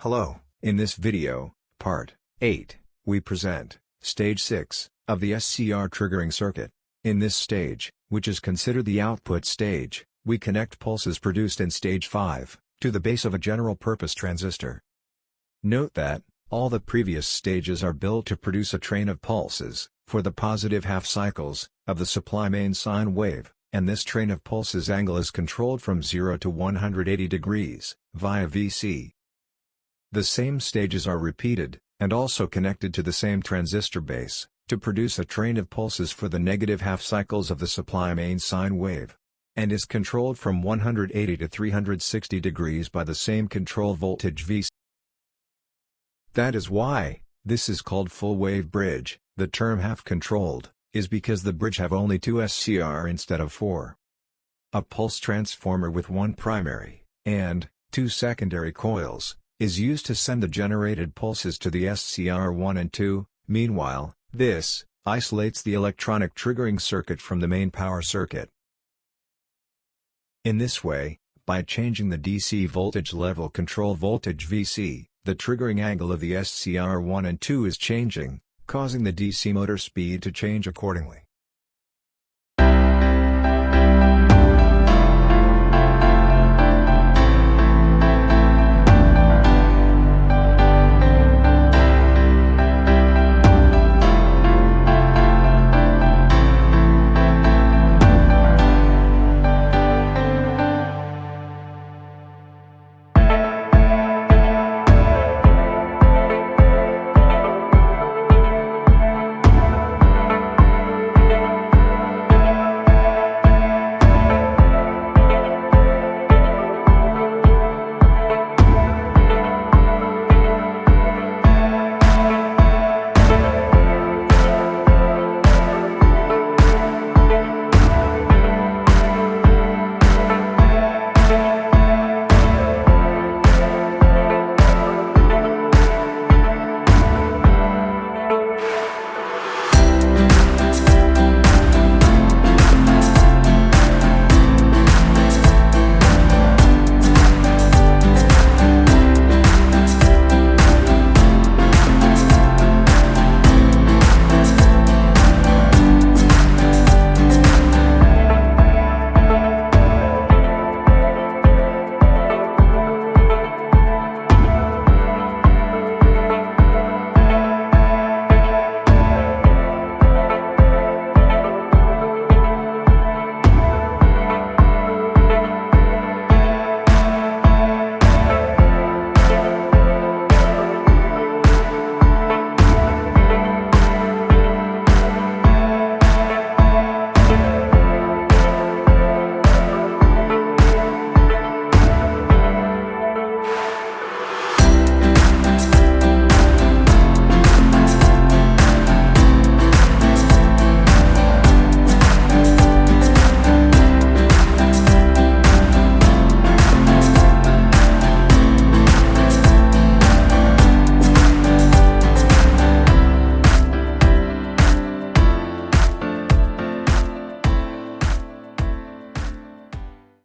Hello, in this video, part 8, we present stage 6 of the S.C.R triggering circuit. In this stage, which is considered the output stage, we connect pulses produced in stage 5 to the base of a general-purpose transistor. Note that all the previous stages are built to produce a train of pulses for the positive half cycles of the supply main sine wave, and this train of pulses angle is controlled from 0 to 180 degrees via Vc. The same stages are repeated, and also connected to the same transistor base, to produce a train of pulses for the negative half cycles of the supply main sine wave, and is controlled from 180 to 360 degrees by the same control voltage Vc. That is why this is called full wave bridge. The term half controlled is because the bridge have only 2 S.C.R instead of 4. A pulse transformer with 1 primary and 2 secondary coils is used to send the generated pulses to the S.C.R 1 and 2. Meanwhile, this isolates the electronic triggering circuit from the main power circuit. In this way, by changing the DC voltage level control voltage Vc, the triggering angle of the S.C.R 1 and 2 is changing, causing the DC motor speed to change accordingly.